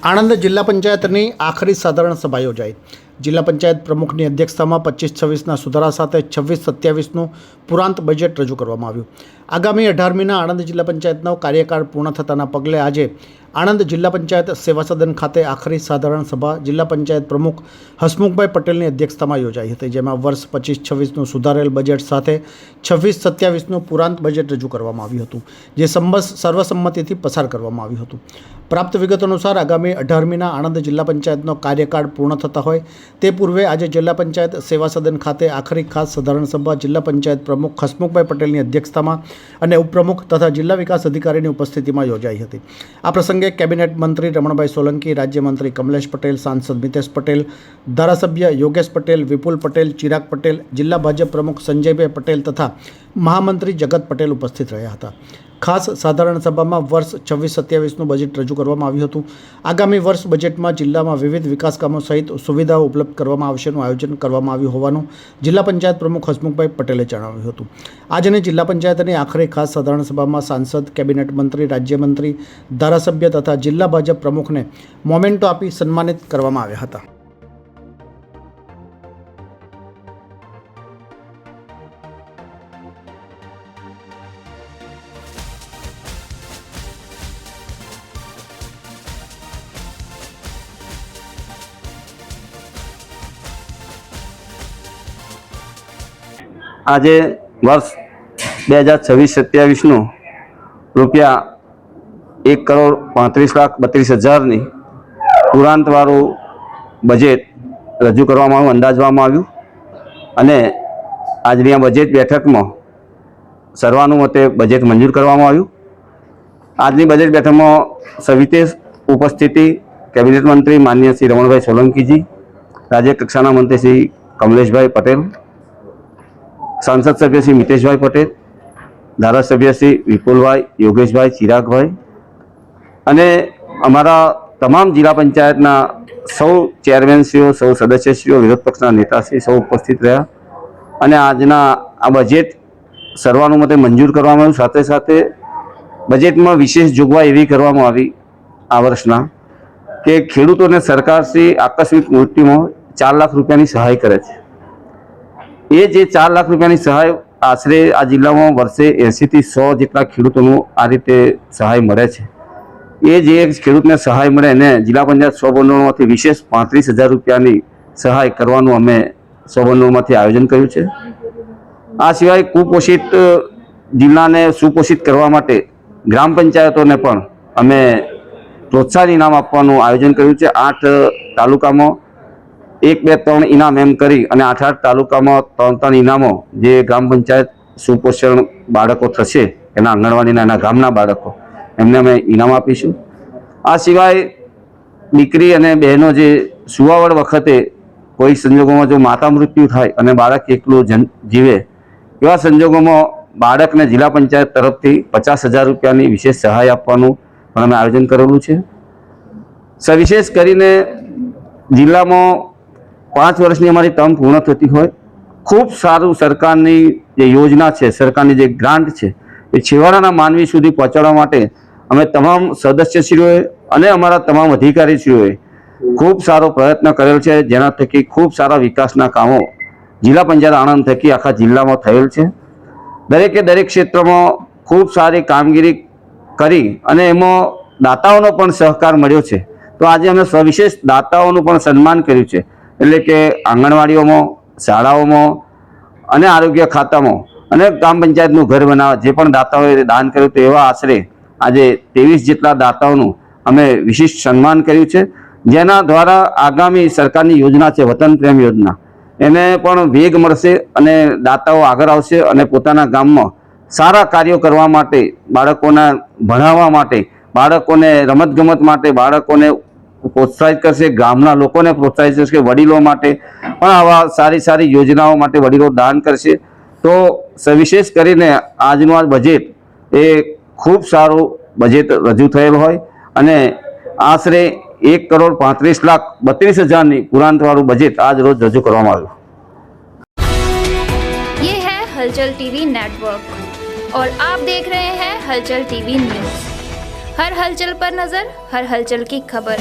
આણંદ જિલ્લા પંચાયતની આખરી સાધારણ સભા યોજાઈ। જિલ્લા પંચાયત પ્રમુખની અધ્યક્ષતામાં 25-26ના સુધારા સાથે 26-27નું પુરાંત બજેટ રજૂ કરવામાં આવ્યું। આગામી 18મીના આણંદ જિલ્લા પંચાયતનો કાર્યકાળ પૂર્ણ થતાના પગલે આજે આણંદ જિલ્લા પંચાયત સેવા સદન ખાતે આખરી સાધારણ સભા જિલ્લા પંચાયત પ્રમુખ હસમુખભાઈ પટેલની અધ્યક્ષતામાં યોજાઈ હતી, જેમાં વર્ષ 25-26નું સુધારેલ બજેટ સાથે 26-27નું પુરાંત બજેટ રજૂ કરવામાં આવ્યું હતું, જે સર્વસંમતિથી પસાર કરવામાં આવ્યું હતું। પ્રાપ્ત વિગતો અનુસાર આગામી 18મીના આણંદ જિલ્લા પંચાયતનો કાર્યકાળ પૂર્ણ થતા હોય તે પૂર્વે આજે જિલ્લા પંચાયત સેવા સદન ખાતે આખરી ખાસ સાધારણ સભા જિલ્લા પંચાયત પ્રમુખ હસમુખભાઈ પટેલની અધ્યક્ષતામાં અને ઉપપ્રમુખ તથા જિલ્લા વિકાસ અધિકારીની ઉપસ્થિતિમાં યોજાઈ હતી। આ પ્રસંગે કેબિનેટ મંત્રી રમણભાઈ સોલંકી, રાજ્યમંત્રી કમલેશ પટેલ, સાંસદ મિતેશ પટેલ, ધારાસભ્ય યોગેશ પટેલ, વિપુલ પટેલ, ચિરાગ પટેલ, જિલ્લા ભાજપ પ્રમુખ સંજયભાઈ પટેલ તથા મહામંત્રી જગત પટેલ ઉપસ્થિત રહ્યા હતા। ખાસ સાધારણ સભામાં વર્ષ 26-27નું બજેટ રજૂ કરવામાં આવ્યું હતું। આગામી વર્ષ બજેટમાં જિલ્લામાં વિવિધ વિકાસ કામો સહિત સુવિધાઓ ઉપલબ્ધ કરવામાં આવશેનું આયોજન કરવામાં આવ્યું હોવાનું જિલ્લા પંચાયત પ્રમુખ હસમુખભાઈ પટેલે જણાવ્યું હતું। આજની જિલ્લા પંચાયતની આખરી ખાસ સાધારણ સભામાં સાંસદ, કેબિનેટ મંત્રી, રાજ્યમંત્રી, ધારાસભ્ય તથા જિલ્લા ભાજપ પ્રમુખને મોમેન્ટો આપી સન્માનિત કરવામાં આવ્યા હતા। આજે વર્ષ 2026-27નું રૂપિયા 1,35,32,000ની પુરાંતવાળું બજેટ રજૂ કરવામાં આવ્યું, અંદાજવામાં આવ્યું અને આજની આ બજેટ બેઠકમાં સર્વાનુમતે બજેટ મંજૂર કરવામાં આવ્યું। આજની બજેટ બેઠકમાં સવિશેષ ઉપસ્થિતિ કેબિનેટ મંત્રી માનનીય શ્રી રમણભાઈ સોલંકીજી, રાજ્ય કક્ષાના મંત્રી શ્રી કમલેશભાઈ પટેલ, सांसद सभ्य श्री मितेशभाई पटेल, धारासभ्य श्री विपुलभाई, योगेशभाई, चिरागभाई अने अमारा तमाम जिला पंचायतना सौ चेरमेनश्रीओ, सौ सदस्यश्रीओ, विरोध पक्षना नेताश्री सौ उपस्थित रह्या अने आजना आ बजेट सर्वानुमते मंजूर करवामां आव्युं। साथे साथे बजेटमां विशेष जोगवाई एवी करवामां आवी आ वर्षना के खेडूतोने सरकारश्री आकस्मिक मृत्युमां 4 लाख रूपियानी सहाय करे छे। ये जे 4 लाख रूपियानी सहाय आश्रे आ जिल्लामां वर्षे 80 થી 100 જેટલા ખેડૂતોનું આ રીતે સહાય મળે છે। એ જે ખેડૂતને સહાય મળે એને જિલ્લા પંચાયત સ્વભંડોળમાંથી વિશેષ 35,000 રૂપિયાની સહાય કરવાનું અમે સ્વભંડોળમાંથી આયોજન કર્યું છે। આ સિવાય કુપોષિત જિલ્લાને સુપોષિત કરવા માટે ગ્રામ પંચાયતોને પણ અમે પ્રોત્સાહન ઇનામ આપવાનું આયોજન કર્યું છે। 8 તાલુકામાં 1, 2, 3 इनाम एम करी अने 8 तालुका में 3 इनामों जे ग्राम पंचायत सुपोषण बाळको थशे एना आंगणवाड़ीना एना गामना बाळको एमने अमे इनाम आपीशुं। आ सिवाय दीकरी अने बहनों जे सुवावड़ वखते कोई संजोगों में जो माता मृत्यु थाय अने बाळक एकलुं जीवे एवा संजोगों में बाळकने जिला पंचायत तरफथी 50,000 रूपियानी विशेष सहाय आपवानुं पण अमे आयोजन करेलुं छे। सविशेष करीने जिल्लामां 5 वर्षनी अमारी टर्म पूर्ण थती होय खूब सारू सरकारनी जे योजना है, सरकारनी जे ग्रांट है ए छेवाड़ाना मानवी सुधी पहोंचाडवा माटे अमे तमाम सदस्यश्रीओए अने अमारा तमाम अधिकारीश्रीओए खूब सारो प्रयत्न करेल छे, जेना थकी खूब सारा विकासना कामों जिला पंचायत आणंद थकी आखा जिल्लामां थयेल छे। दरेके दरेक क्षेत्रमां खूब सारी कामगीरी करी अने एमां दाताओनो पण सहकार मळ्यो छे। तो आज अमे सविशेष दाताओनुं पण सन्मान कर्युं छे, એટલે કે આંગણવાડીઓમાં, શાળાઓમાં અને આરોગ્ય ખાતામાં અને ગ્રામ પંચાયતનું ઘર બનાવવા જે પણ દાતાઓએ દાન કર્યું તો એવા આશરે આજે 23 જેટલા દાતાઓનું અમે વિશિષ્ટ સન્માન કર્યું છે, જેના દ્વારા આગામી સરકારની યોજના છે વતન પ્રેમ યોજના એને પણ વેગ મળશે અને દાતાઓ આગળ આવશે અને પોતાના ગામમાં સારા કાર્યો કરવા માટે, બાળકોને ભણાવવા માટે, બાળકોને રમતગમત માટે, બાળકોને प्रोत्साहित करशे, गामना लोकोने प्रोत्साहित करशे, वडीलों माटे पण आवा सारी सारी योजनाओं माटे वडीलो दान करशे। तो सविशेष करीने आजनुं आ बजेट ए खूब सारू बजेट रजू थयेल होय अने आश्रे 1,35,32,000 पुरांतवाळुं बजेट आज रोज रजू करवामां आव्युं। ये है हलचल टीवी नेटवर्क और आप देख रहे हैं हलचल टीवी न्यूज़। हर हलचल पर नजर, हर हलचल की खबर।